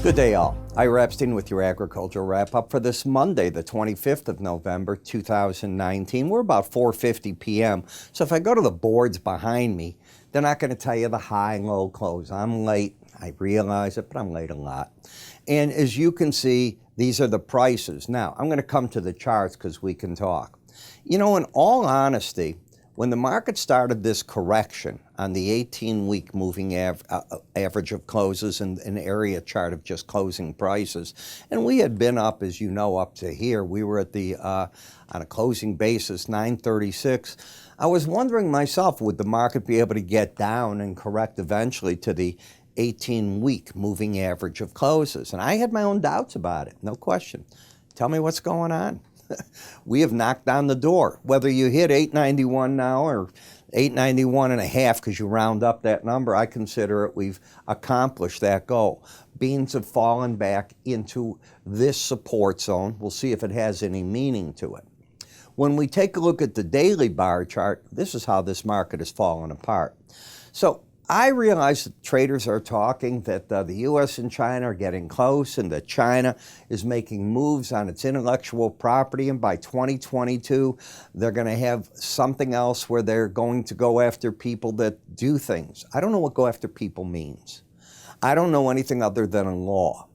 Good day, all. Ira Epstein with your agricultural wrap-up for this Monday, the 25th of November, 2019. We're about 4:50 p.m. So if I go to the boards behind me, they're not going to tell you the high and low close. I'm late. I realize it, but I'm late a lot. And as you can see, these are the prices. Now, I'm going to come to the charts because we can talk. You know, in all honesty, when the market started this correction on the 18-week moving average of closes and an area chart of just closing prices, and we had been up, as you know, up to here. We were at the, on a closing basis, 936. I was wondering myself, would the market be able to get down and correct eventually to the 18-week moving average of closes? And I had my own doubts about it, no question. Tell me what's going on. We have knocked down the door. Whether you hit 891 now or 891 and a half, because you round up that number, I consider it we've accomplished that goal. Beans have fallen back into this support zone. We'll see if it has any meaning to it. When we take a look at the daily bar chart, this is how this market has fallen apart. So I realize that traders are talking that the U.S. and China are getting close and that China is making moves on its intellectual property, and by 2022 they're going to have something else where they're going to go after people that do things. I don't know what go after people means. I don't know anything other than a law.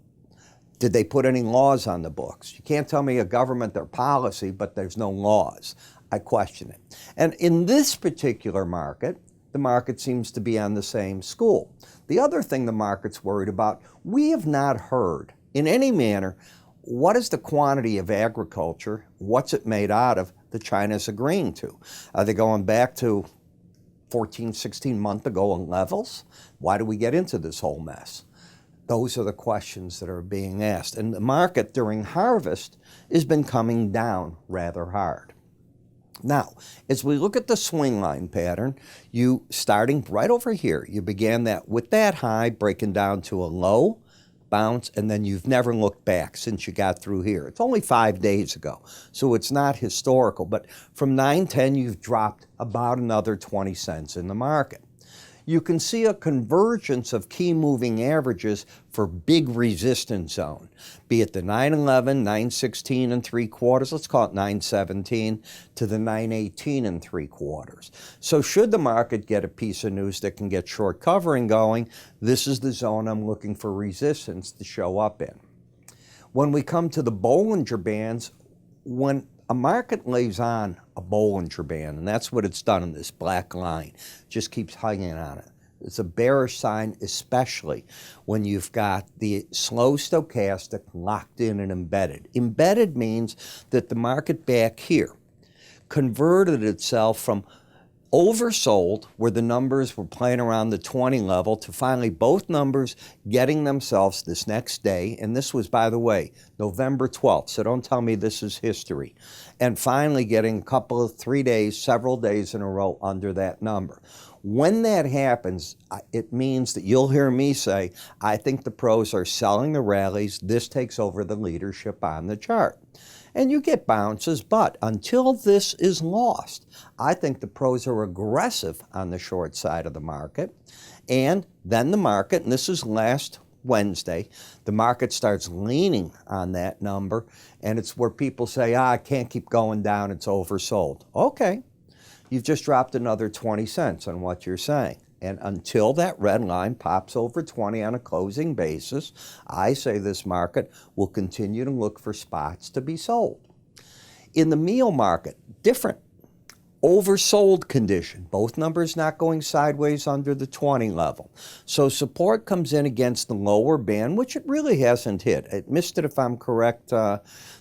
Did they put any laws on the books? You can't tell me a government or policy, but there's no laws. I question it. And in this particular market, the market seems to be on the same school. The other thing the market's worried about, we have not heard in any manner what is the quantity of agriculture, what's it made out of, that China's agreeing to. Are they going back to 14, 16 months ago on levels? Why do we get into this whole mess? Those are the questions that are being asked. And the market during harvest has been coming down rather hard. Now, as we look at the swing line pattern, you starting right over here, you began that with that high, breaking down to a low, bounce, and then you've never looked back since you got through here. It's only 5 days ago, so it's not historical, but from 910, you've dropped about another 20 cents in the market. You can see a convergence of key moving averages for big resistance zone, be it the 911, 916 and 3/4, let's call it 917, to the 918 and 3/4. So should the market get a piece of news that can get short covering going, this is the zone I'm looking for resistance to show up in. When we come to the Bollinger Bands, when a market lays on a Bollinger Band, and that's what it's done in this black line, just keeps hanging on it. It's a bearish sign, especially when you've got the slow stochastic locked in and embedded. Embedded means that the market back here converted itself from oversold, where the numbers were playing around the 20 level, to finally both numbers getting themselves this next day, and this was, by the way, November 12th, so don't tell me this is history, and finally getting a couple of 3 days, several days in a row under that number. When that happens, it means that you'll hear me say, I think the pros are selling the rallies. This takes over the leadership on the chart. And you get bounces, but until this is lost, I think the pros are aggressive on the short side of the market. And then the market, and this is last Wednesday, the market starts leaning on that number, and it's where people say, I can't keep going down, it's oversold. Okay, you've just dropped another 20 cents on what you're saying. And until that red line pops over 20 on a closing basis, I say this market will continue to look for spots to be sold. In the meal market, different. Oversold condition. Both numbers not going sideways under the 20 level. So support comes in against the lower band, which it really hasn't hit. It missed it, if I'm correct.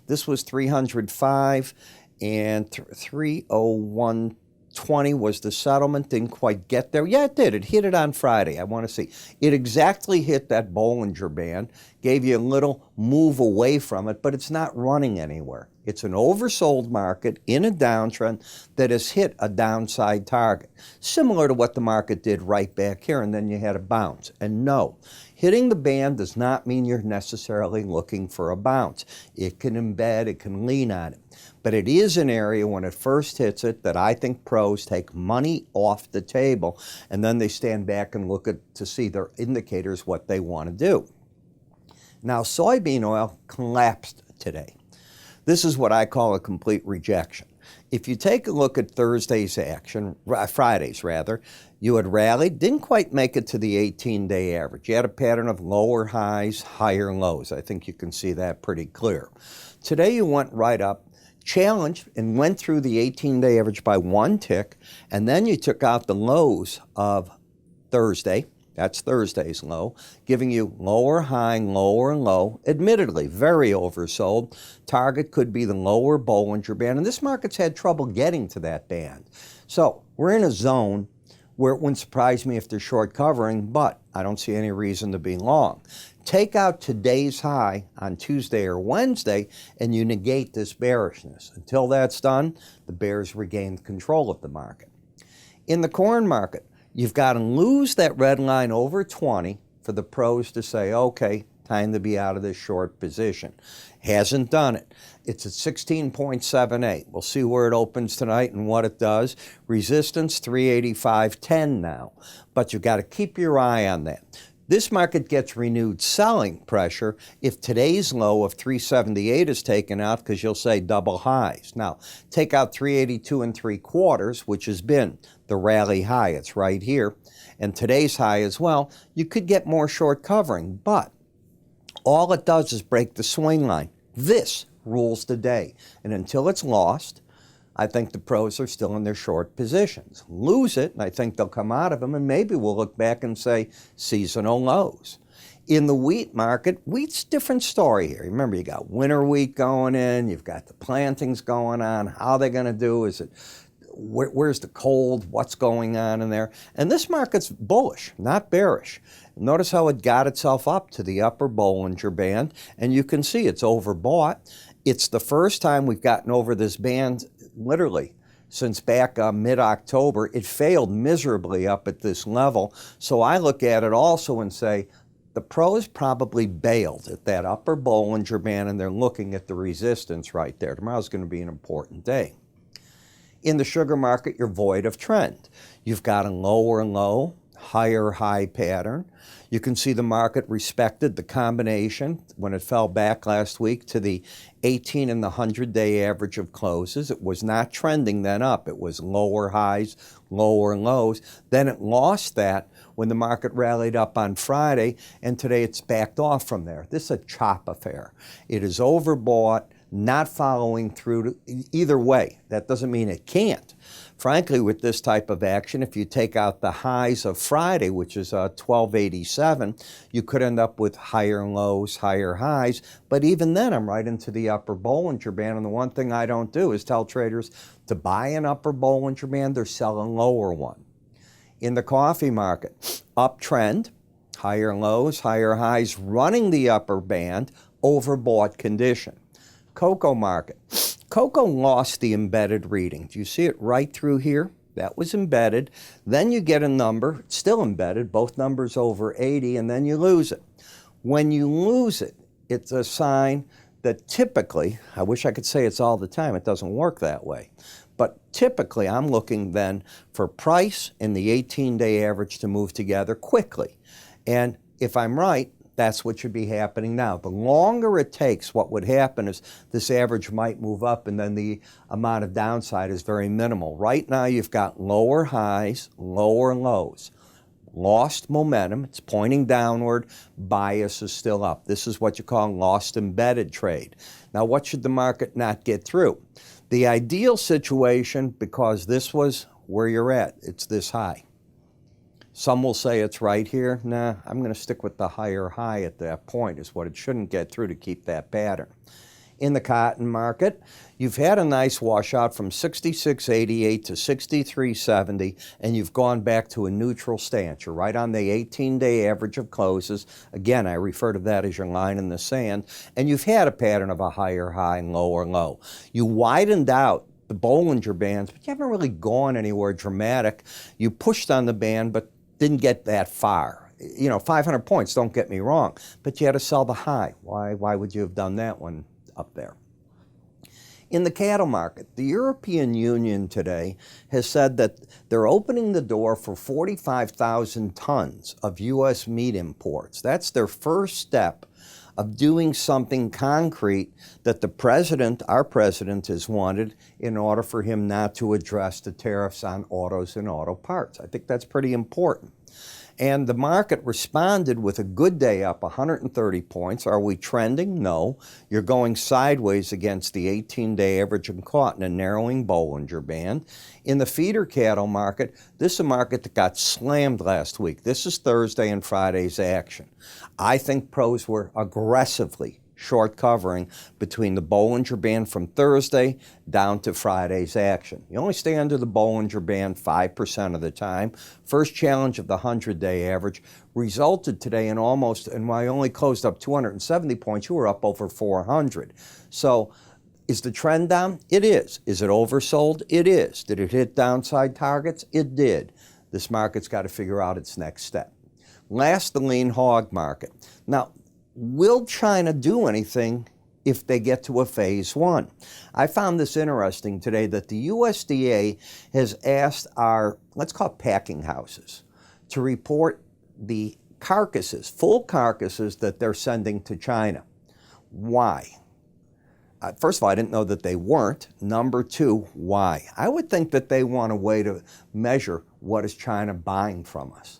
This was 305 and 301. 20 was the settlement, didn't quite get there. Yeah, it did. It hit it on Friday. I want to see. It exactly hit that Bollinger Band, gave you a little move away from it, but it's not running anywhere. It's an oversold market in a downtrend that has hit a downside target, similar to what the market did right back here, and then you had a bounce. And no, hitting the band does not mean you're necessarily looking for a bounce. It can embed, it can lean on it. But it is an area when it first hits it that I think pros take money off the table, and then they stand back and look at to see their indicators what they want to do. Now, soybean oil collapsed today. This is what I call a complete rejection. If you take a look at Thursday's action, Friday's rather, you had rallied, didn't quite make it to the 18-day average. You had a pattern of lower highs, higher lows. I think you can see that pretty clear. Today you went right up, challenged, and went through the 18-day average by one tick, and then you took out the lows of Thursday. That's Thursday's low, giving you lower high, lower low, admittedly very oversold. Target could be the lower Bollinger Band, and this market's had trouble getting to that band. So we're in a zone where it wouldn't surprise me if they're short covering, but I don't see any reason to be long. Take out today's high on Tuesday or Wednesday, and you negate this bearishness. Until that's done, the bears regain control of the market. In the corn market, you've got to lose that red line over 20 for the pros to say, okay, time to be out of this short position. Hasn't done it. It's at 16.78. We'll see where it opens tonight and what it does. Resistance 385.10 now, but you've got to keep your eye on that. This market gets renewed selling pressure if today's low of 378 is taken out, because you'll say double highs. Now, take out 382 3/4, which has been the rally high. It's right here. And today's high as well. You could get more short covering, but all it does is break the swing line. This rules the day. And until it's lost, I think the pros are still in their short positions. Lose it, and I think they'll come out of them, and maybe we'll look back and say seasonal lows. In the wheat market, wheat's a different story here. Remember, you got winter wheat going in, you've got the plantings going on. How are they going to do? Is it where's the cold? What's going on in there? And this market's bullish, not bearish. Notice how it got itself up to the upper Bollinger Band, and you can see it's overbought. It's the first time we've gotten over this band literally since back mid-October. It failed miserably up at this level. So I look at it also and say the pros probably bailed at that upper Bollinger Band, and they're looking at the resistance right there. Tomorrow's going to be an important day. In the sugar market, you're void of trend. You've got a lower low, higher high pattern. You can see the market respected the combination when it fell back last week to the 18 and the 100-day average of closes. It was not trending then up. It was lower highs, lower lows. Then it lost that when the market rallied up on Friday, and today it's backed off from there. This is a chop affair. It is overbought, not following through either way. That doesn't mean it can't. Frankly, with this type of action, if you take out the highs of Friday, which is 1287, you could end up with higher lows, higher highs. But even then, I'm right into the upper Bollinger Band. And the one thing I don't do is tell traders to buy an upper Bollinger Band or sell a lower one. In the coffee market, uptrend, higher lows, higher highs, running the upper band, overbought condition. Cocoa market. Cocoa lost the embedded reading. Do you see it right through here? That was embedded. Then you get a number, it's still embedded, both numbers over 80, and then you lose it. When you lose it, it's a sign that typically, I wish I could say it's all the time, it doesn't work that way. But typically, I'm looking then for price and the 18-day average to move together quickly. And if I'm right, that's what should be happening now. The longer it takes, what would happen is this average might move up, and then the amount of downside is very minimal. Right now, you've got lower highs, lower lows. Lost momentum, it's pointing downward, bias is still up. This is what you call lost embedded trade. Now, what should the market not get through? The ideal situation, because this was where you're at, it's this high. Some will say it's right here. Nah, I'm going to stick with the higher high at that point is what it shouldn't get through to keep that pattern. In the cotton market, you've had a nice washout from 66.88 to 63.70, and you've gone back to a neutral stance. You're right on the 18-day average of closes. Again, I refer to that as your line in the sand. And you've had a pattern of a higher high and lower low. You widened out the Bollinger Bands, but you haven't really gone anywhere dramatic. You pushed on the band, but didn't get that far. 500 points, don't get me wrong, but you had to sell the high. Why would you have done that one up there? In the cattle market, the European Union today has said that they're opening the door for 45,000 tons of U.S. meat imports. That's their first step of doing something concrete that the president, our president, has wanted in order for him not to address the tariffs on autos and auto parts. I think that's pretty important. And the market responded with a good day up 130 points. Are we trending? No. You're going sideways against the 18-day average and caught in a narrowing Bollinger Band. In the feeder cattle market, this is a market that got slammed last week. This is Thursday and Friday's action. I think pros were aggressively short covering between the Bollinger Band from Thursday down to Friday's action. You only stay under the Bollinger Band 5% of the time. First challenge of the 100-day average resulted today in and while I only closed up 270 points, you were up over 400. So is the trend down? It is. Is it oversold? It is. Did it hit downside targets? It did. This market's got to figure out its next step. Last, the lean hog market. Now, will China do anything if they get to a phase one? I found this interesting today that the USDA has asked our, let's call it packing houses, to report the carcasses, full carcasses that they're sending to China. Why? First of all, I didn't know that they weren't. Number two, why? I would think that they want a way to measure what is China buying from us.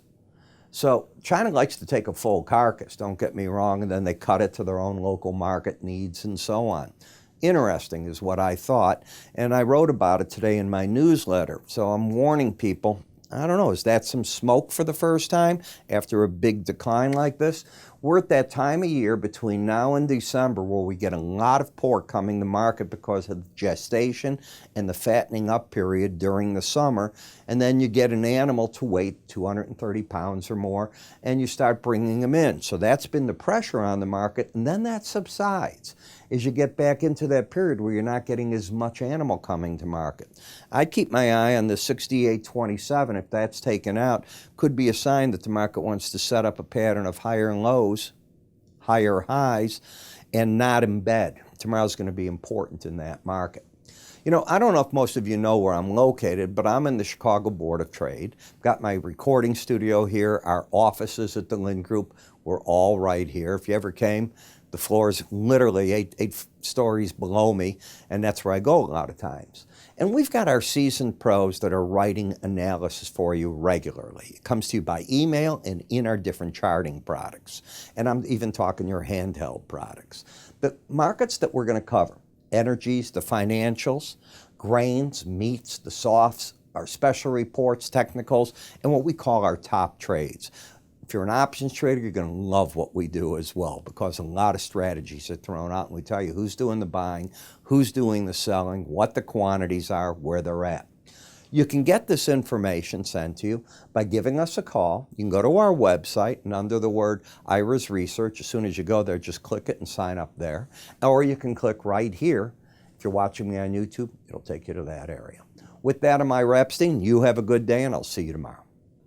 So China likes to take a full carcass, don't get me wrong, and then they cut it to their own local market needs and so on. Interesting is what I thought, and I wrote about it today in my newsletter. So I'm warning people, I don't know, is that some smoke for the first time after a big decline like this? We're at that time of year between now and December where we get a lot of pork coming to market because of gestation and the fattening up period during the summer. And then you get an animal to weight 230 pounds or more, and you start bringing them in. So that's been the pressure on the market, and then that subsides as you get back into that period where you're not getting as much animal coming to market. I'd keep my eye on the 68.27. If that's taken out, could be a sign that the market wants to set up a pattern of higher lows, higher highs, and not embed. Tomorrow's going to be important in that market. You know, I don't know if most of you know where I'm located, but I'm in the Chicago Board of Trade. Got my recording studio here. Our offices at the Linn Group were all right here. If you ever came, the floor is literally eight stories below me, and that's where I go a lot of times. And we've got our seasoned pros that are writing analysis for you regularly. It comes to you by email and in our different charting products. And I'm even talking your handheld products. The markets that we're going to cover: energies, the financials, grains, meats, the softs, our special reports, technicals, and what we call our top trades. If you're an options trader, you're going to love what we do as well, because a lot of strategies are thrown out, and we tell you who's doing the buying, who's doing the selling, what the quantities are, where they're at. You can get this information sent to you by giving us a call. You can go to our website, and under the word Ira's Research, as soon as you go there, just click it and sign up there. Or you can click right here. If you're watching me on YouTube, it'll take you to that area. With that, I'm Ira Epstein. You have a good day, and I'll see you tomorrow.